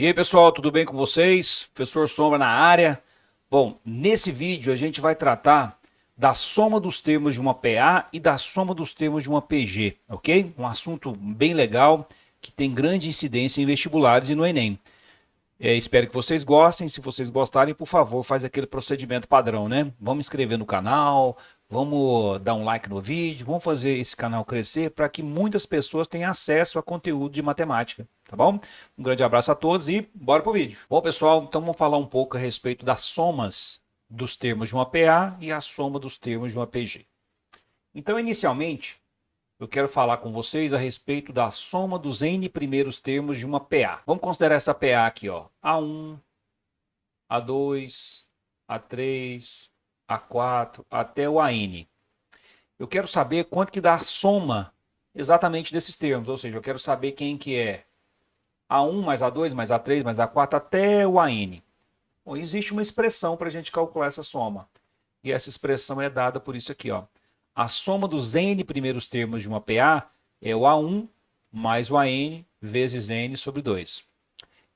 E aí, pessoal, tudo bem com vocês? Professor Sombra na área. Bom, nesse vídeo a gente vai tratar da soma dos termos de uma PA e da soma dos termos de uma PG, ok? Um assunto bem legal que tem grande incidência em vestibulares e no Enem. Espero que vocês gostem. Se vocês gostarem, por favor, faz aquele procedimento padrão, né? Vamos inscrever no canal, vamos dar um like no vídeo, vamos fazer esse canal crescer para que muitas pessoas tenham acesso a conteúdo de matemática, tá bom? Um grande abraço a todos e bora pro vídeo. Bom, pessoal, então vamos falar um pouco a respeito das somas dos termos de uma PA e a soma dos termos de uma PG. Então, inicialmente, eu quero falar com vocês a respeito da soma dos n primeiros termos de uma PA. Vamos considerar essa PA aqui, ó. A1, A2, A3, A4, até o AN. Eu quero saber quanto que dá a soma exatamente desses termos, ou seja, eu quero saber quem que é A1 mais A2 mais A3 mais A4 até o AN. Bom, existe uma expressão para a gente calcular essa soma. E essa expressão é dada por isso aqui, ó. A soma dos n primeiros termos de uma PA é o A1 mais o AN vezes n sobre 2.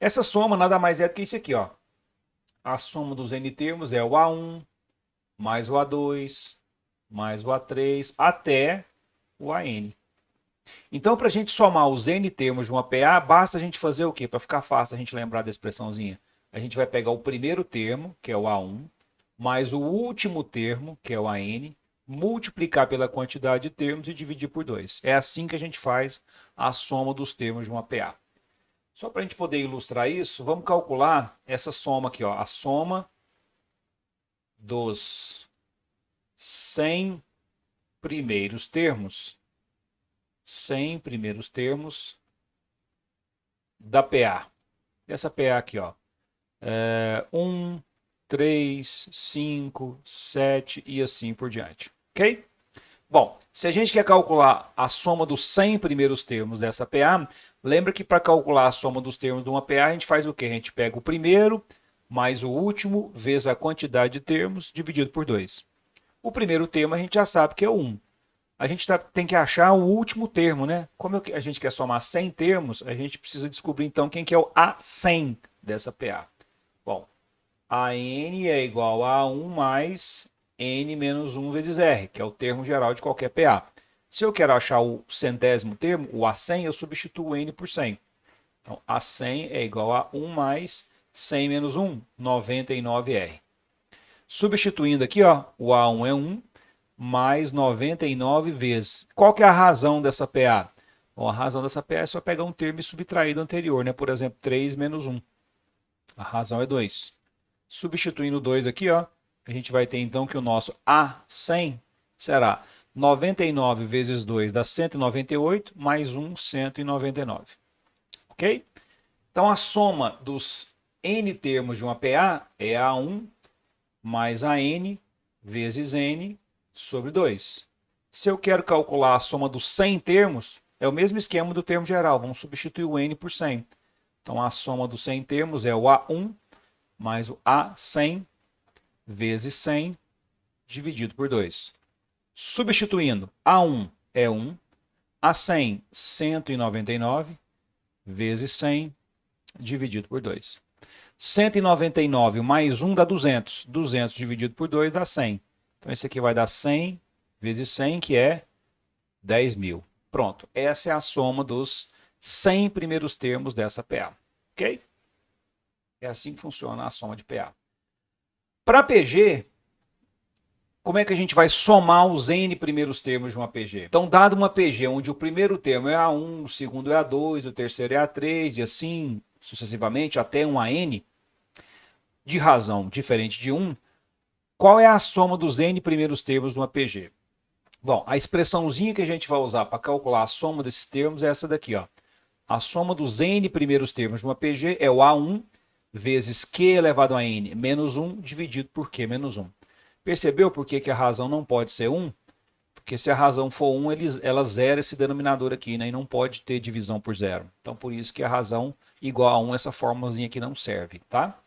Essa soma nada mais é do que isso aqui, ó. A soma dos n termos é o A1 mais o A2 mais o A3 até o AN. Então, para a gente somar os n termos de uma PA, basta a gente fazer o quê? Para ficar fácil a gente lembrar da expressãozinha. A gente vai pegar o primeiro termo, que é o A1, mais o último termo, que é o AN, multiplicar pela quantidade de termos e dividir por 2. É assim que a gente faz a soma dos termos de uma PA. Só para a gente poder ilustrar isso, vamos calcular essa soma aqui, ó, a soma dos 100 primeiros termos, 100 primeiros termos da PA. Essa PA aqui, ó, 1, 3, 5, 7 e assim por diante, ok? Bom, se a gente quer calcular a soma dos 100 primeiros termos dessa PA, lembra que para calcular a soma dos termos de uma PA, a gente faz o quê? A gente pega o primeiro mais o último vezes a quantidade de termos dividido por 2. O primeiro termo a gente já sabe que é o 1. A gente tem que achar o último termo, né? Como a gente quer somar 100 termos, a gente precisa descobrir então quem que é o A100 dessa PA. Bom, AN é igual a 1 mais N menos 1 vezes R, que é o termo geral de qualquer PA. Se eu quero achar o centésimo termo, o A100, eu substituo o N por 100. Então, A100 é igual a 1 mais 100 menos 1, 99R. Substituindo aqui, ó, o A1 é 1, mais 99 vezes. Qual que é a razão dessa PA? Bom, a razão dessa PA é só pegar um termo e subtrair do anterior, né? Por exemplo, 3 menos 1. A razão é 2. Substituindo 2 aqui, ó, a gente vai ter então que o nosso A100 será 99 vezes 2 dá 198, mais 1, 199. Ok? Então a soma dos n termos de uma PA é A1 mais AN vezes N sobre 2. Se eu quero calcular a soma dos 100 termos, é o mesmo esquema do termo geral. Vamos substituir o N por 100. Então a soma dos 100 termos é o A1 mais o A100 vezes 100 dividido por 2. Substituindo, A1 é 1, A100, 199 vezes 100 dividido por 2. 199 mais 1 dá 200. 200 dividido por 2 dá 100. Então, esse aqui vai dar 100 vezes 100, que é 10 mil. Pronto. Essa é a soma dos 100 primeiros termos dessa PA. Ok? É assim que funciona a soma de PA. Para PG, como é que a gente vai somar os n primeiros termos de uma PG? Então, dado uma PG onde o primeiro termo é A1, o segundo é A2, o terceiro é A3 e assim sucessivamente até um AN, de razão diferente de 1, qual é a soma dos n primeiros termos de uma PG? Bom, a expressãozinha que a gente vai usar para calcular a soma desses termos é essa daqui, ó. A soma dos n primeiros termos de uma PG é o A1 vezes Q elevado a n menos 1 dividido por Q menos 1. Percebeu por que a razão não pode ser 1? Porque se a razão for 1, ela zera esse denominador aqui, né? E não pode ter divisão por zero. Então, por isso que a razão igual a 1, essa formulazinha aqui não serve, tá?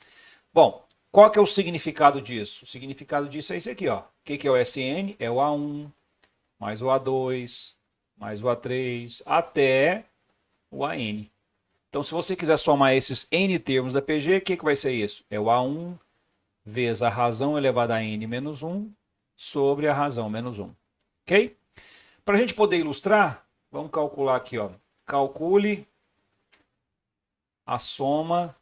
Bom, qual que é o significado disso? O significado disso é esse aqui, ó. O que é o SN? É o A1 mais o A2 mais o A3 até o AN. Então, se você quiser somar esses n termos da PG, o que vai ser isso? É o A1 vezes a razão elevada a n menos 1 sobre a razão menos 1. Ok? Para a gente poder ilustrar, vamos calcular aqui, ó. Calcule a soma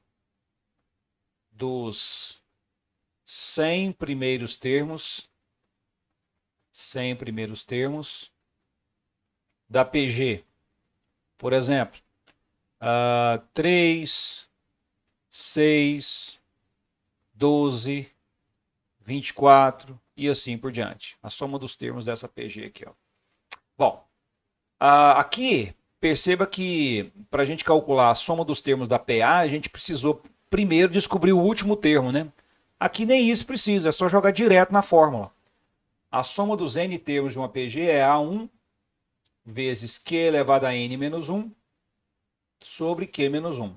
dos 100 primeiros termos da PG. Por exemplo, 3, 6, 12, 24 e assim por diante. A soma dos termos dessa PG aqui, ó. Bom, aqui perceba que para a gente calcular a soma dos termos da PA, a gente precisou primeiro descobrir o último termo, né? Aqui nem isso precisa, é só jogar direto na fórmula. A soma dos n termos de uma PG é A1 vezes Q elevado a n menos 1 sobre Q menos 1.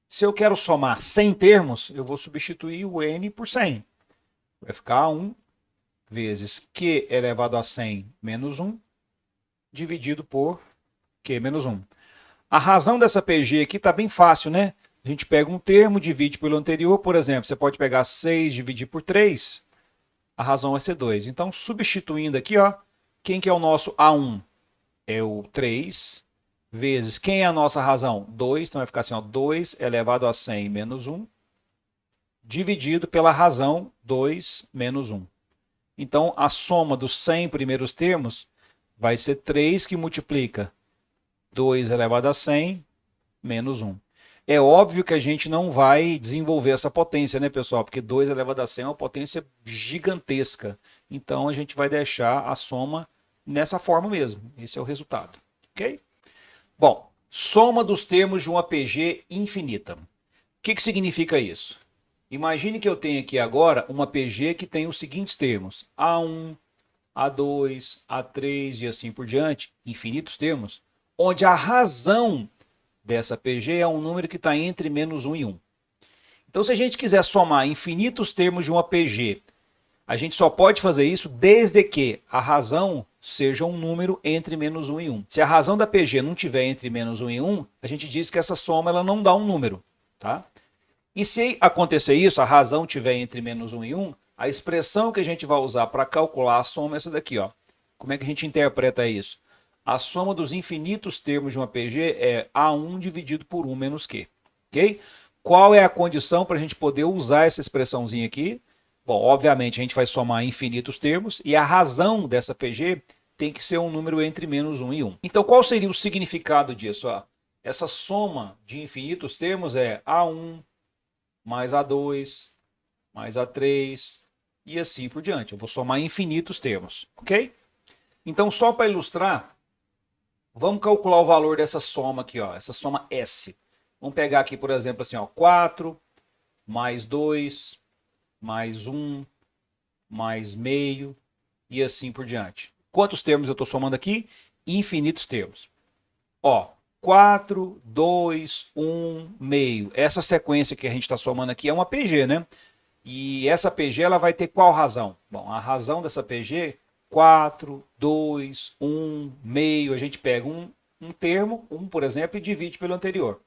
Se eu quero somar 100 termos, eu vou substituir o n por 100. Vai ficar A1 vezes Q elevado a 100 menos 1 dividido por Q menos 1. A razão dessa PG aqui está bem fácil, né? A gente pega um termo, divide pelo anterior, por exemplo, você pode pegar 6 e dividir por 3, a razão vai ser 2. Então, substituindo aqui, ó, quem que é o nosso A1? É o 3, vezes quem é a nossa razão? 2, então vai ficar assim, ó, 2 elevado a 100 menos 1, dividido pela razão 2 menos 1. Então, a soma dos 100 primeiros termos vai ser 3 que multiplica 2 elevado a 100 menos 1. É óbvio que a gente não vai desenvolver essa potência, né, pessoal? Porque 2 elevado a 100 é uma potência gigantesca. Então, a gente vai deixar a soma nessa forma mesmo. Esse é o resultado, ok? Bom, soma dos termos de uma PG infinita. O que significa isso? Imagine que eu tenho aqui agora uma PG que tem os seguintes termos. A1, A2, A3 e assim por diante, infinitos termos, onde a razão dessa PG é um número que está entre menos 1 e 1. Então, se a gente quiser somar infinitos termos de uma PG, a gente só pode fazer isso desde que a razão seja um número entre menos 1 e 1. Se a razão da PG não tiver entre menos 1 e 1, a gente diz que essa soma ela não dá um número, tá? E se acontecer isso, a razão tiver entre menos 1 e 1, a expressão que a gente vai usar para calcular a soma é essa daqui, ó. Como é que a gente interpreta isso? A soma dos infinitos termos de uma PG é A1 dividido por 1 menos Q. Ok? Qual é a condição para a gente poder usar essa expressãozinha aqui? Bom, obviamente a gente vai somar infinitos termos e a razão dessa PG tem que ser um número entre menos 1 e 1. Então, qual seria o significado disso? Essa soma de infinitos termos é A1 mais A2 mais A3 e assim por diante. Eu vou somar infinitos termos, ok? Então, só para ilustrar, vamos calcular o valor dessa soma aqui, ó, essa soma S. Vamos pegar aqui, por exemplo, assim, ó, 4 mais 2 mais 1 mais meio e assim por diante. Quantos termos eu estou somando aqui? Infinitos termos. Ó, 4, 2, 1, meio. Essa sequência que a gente está somando aqui é uma PG, né? E essa PG ela vai ter qual razão? Bom, a razão dessa PG, 4, 2, 1, meio. A gente pega um termo, por exemplo, e divide pelo anterior.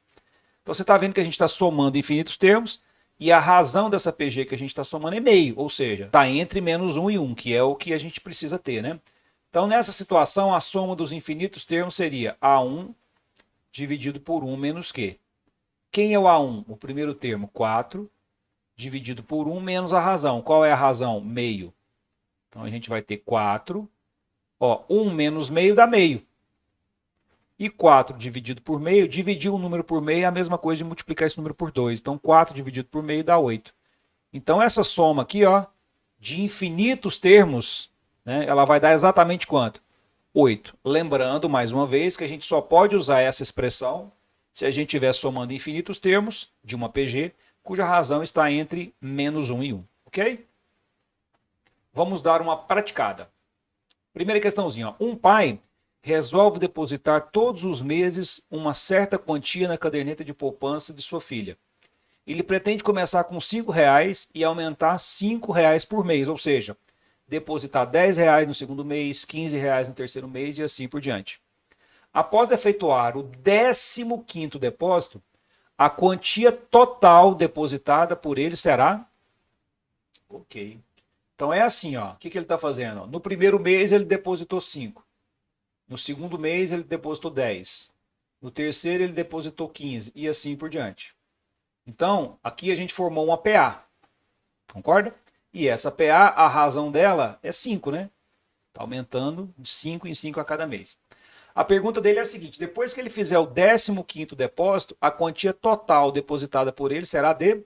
Então você está vendo que a gente está somando infinitos termos e a razão dessa PG que a gente está somando é meio, ou seja, está entre menos 1 e 1, que é o que a gente precisa ter, né? Então nessa situação a soma dos infinitos termos seria A1 dividido por 1 menos Q. Quem é o A1? O primeiro termo, 4, dividido por 1 menos a razão. Qual é a razão? Meio. Então a gente vai ter 4. Ó, 1 menos meio dá meio. E 4 dividido por meio, dividir um número por meio é a mesma coisa de multiplicar esse número por 2. Então 4 dividido por meio dá 8. Então essa soma aqui, ó, de infinitos termos, né, ela vai dar exatamente quanto? 8. Lembrando, mais uma vez, que a gente só pode usar essa expressão se a gente estiver somando infinitos termos de uma PG, cuja razão está entre menos 1 e 1. Ok? Vamos dar uma praticada. Primeira questãozinha. Ó. Um pai resolve depositar todos os meses uma certa quantia na caderneta de poupança de sua filha. Ele pretende começar com R$5 e aumentar R$5 por mês, ou seja, depositar R$10 no segundo mês, R$15 no terceiro mês e assim por diante. Após efetuar o 15º depósito, a quantia total depositada por ele será... Ok. Então é assim, ó. O que ele está fazendo? No primeiro mês ele depositou 5. No segundo mês ele depositou 10. No terceiro ele depositou 15 e assim por diante. Então, aqui a gente formou uma PA. Concorda? E essa PA, a razão dela é 5, né? Está aumentando de 5 em 5 a cada mês. A pergunta dele é a seguinte: depois que ele fizer o 15º depósito, a quantia total depositada por ele será de...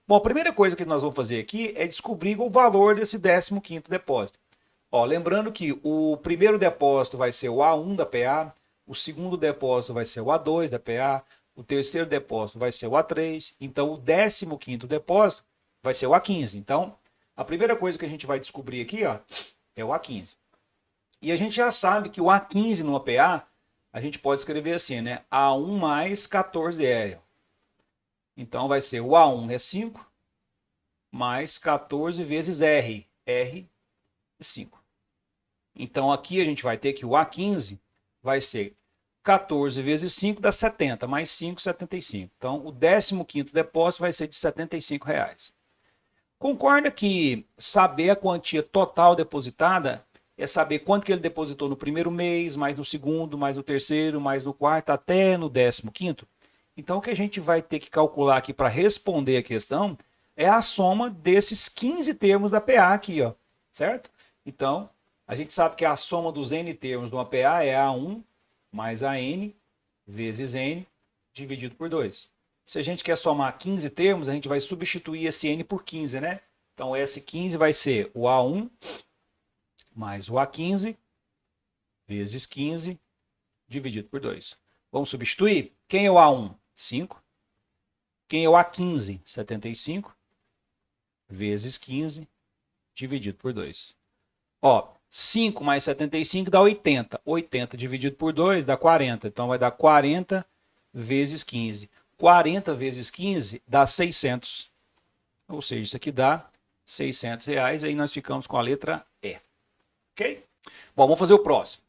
Bom, a primeira coisa que nós vamos fazer aqui é descobrir o valor desse 15º depósito. Ó, lembrando que o primeiro depósito vai ser o A1 da PA, o segundo depósito vai ser o A2 da PA, o terceiro depósito vai ser o A3, então o 15º depósito vai ser o A15. Então, a primeira coisa que a gente vai descobrir aqui, ó, é o A15. E a gente já sabe que o A15 numa PA, a gente pode escrever assim, né? A1 mais 14R. Então vai ser o A1 é 5, mais 14 vezes R. R é 5. Então aqui a gente vai ter que o A15 vai ser 14 vezes 5 dá 70, mais 5, 75. Então o 15º depósito vai ser de R$75. Concorda que saber a quantia total depositada é saber quanto que ele depositou no primeiro mês, mais no segundo, mais no terceiro, mais no quarto, até no 15º? Então, o que a gente vai ter que calcular aqui para responder a questão é a soma desses 15 termos da PA aqui, ó, certo? Então, a gente sabe que a soma dos N termos de uma PA é A1 mais AN vezes N dividido por 2. Se a gente quer somar 15 termos, a gente vai substituir esse N por 15, né? Então, esse 15 vai ser o A1 mais o A15 vezes 15 dividido por 2. Vamos substituir? Quem é o A1? 5. Quem é o A15? 75 vezes 15 dividido por 2. Ó, 5 mais 75 dá 80. 80 dividido por 2 dá 40. Então vai dar 40 vezes 15. 40 vezes 15 dá 600. Ou seja, isso aqui dá R$600. Aí nós ficamos com a letra E. Ok? Bom, vamos fazer o próximo.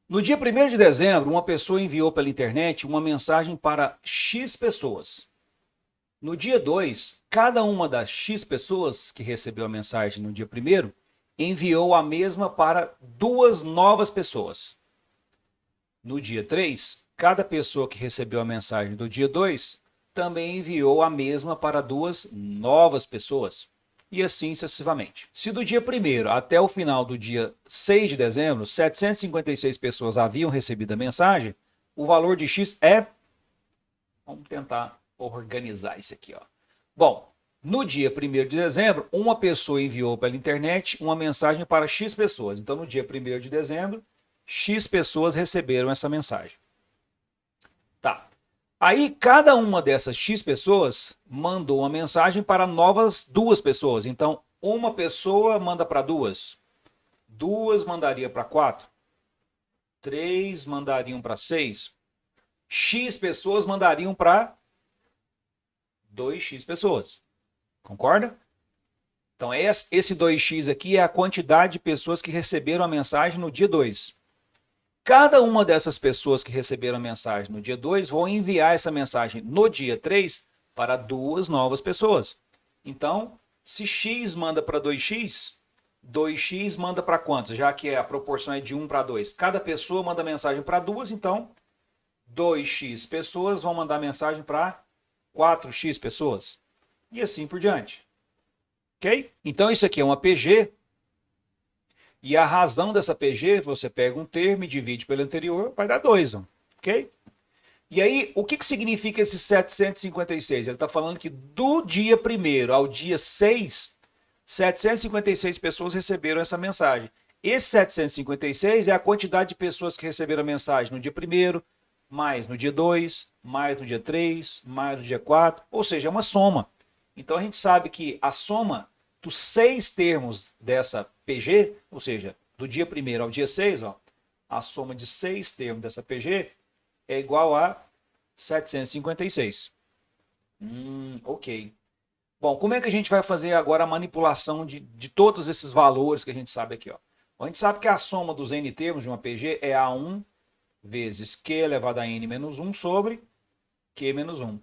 No dia 1º de dezembro, uma pessoa enviou pela internet uma mensagem para X pessoas. No dia 2, cada uma das X pessoas que recebeu a mensagem no dia 1º enviou a mesma para 2 novas pessoas. No dia 3, cada pessoa que recebeu a mensagem do dia 2 também enviou a mesma para 2 novas pessoas. E assim sucessivamente. Se do dia 1º até o final do dia 6 de dezembro, 756 pessoas haviam recebido a mensagem, o valor de X é... Vamos tentar organizar isso aqui, ó. Bom, no dia 1º de dezembro, uma pessoa enviou pela internet uma mensagem para X pessoas. Então, no dia 1º de dezembro, X pessoas receberam essa mensagem. Tá. Aí, cada uma dessas X pessoas mandou uma mensagem para novas 2 pessoas. Então, uma pessoa manda para 2. 2 mandaria para 4. 3 mandariam para 6. X pessoas mandariam para 2X pessoas. Concorda? Então, esse 2X aqui é a quantidade de pessoas que receberam a mensagem no dia 2. Cada uma dessas pessoas que receberam a mensagem no dia 2 vão enviar essa mensagem no dia 3 para 2 novas pessoas. Então, se X manda para 2X, 2X manda para quantos? Já que a proporção é de 1 para 2. Cada pessoa manda mensagem para 2, então 2X pessoas vão mandar mensagem para 4X pessoas. E assim por diante. Ok? Então, isso aqui é uma PG. E a razão dessa PG, você pega um termo e divide pelo anterior, vai dar 2. Ok? E aí, o que significa esse 756? Ele está falando que do dia 1º ao dia 6, 756 pessoas receberam essa mensagem. Esse 756 é a quantidade de pessoas que receberam a mensagem no dia 1º, mais no dia 2, mais no dia 3, mais no dia 4, ou seja, é uma soma. Então a gente sabe que a soma dos 6 termos dessa PG, ou seja, do dia 1º ao dia 6, ó, a soma de 6 termos dessa PG é igual a 756. Ok. Bom, como é que a gente vai fazer agora a manipulação de todos esses valores que a gente sabe aqui? Ó? A gente sabe que a soma dos N termos de uma PG é A1 vezes Q elevado a N menos 1 sobre Q menos 1.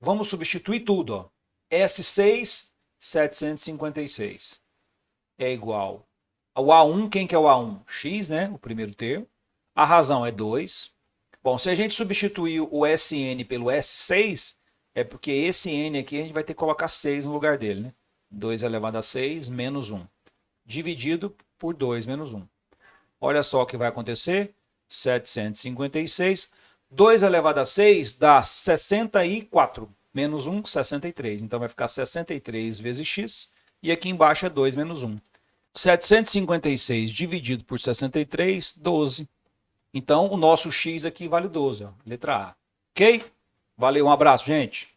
Vamos substituir tudo, ó. S6, 756. É igual ao A1, quem que é o A1? X, né? O primeiro termo. A razão é 2. Bom, se a gente substituir o Sn pelo S6, é porque esse N aqui a gente vai ter que colocar 6 no lugar dele, né? 2 elevado a 6 menos 1. Dividido por 2 menos 1. Olha só o que vai acontecer. 756. 2 elevado a 6 dá 64. Menos 1, 63. Então vai ficar 63 vezes x. E aqui embaixo é 2 menos 1. 756 dividido por 63, 12. Então o nosso x aqui vale 12. Ó, letra A. Ok? Valeu, um abraço, gente.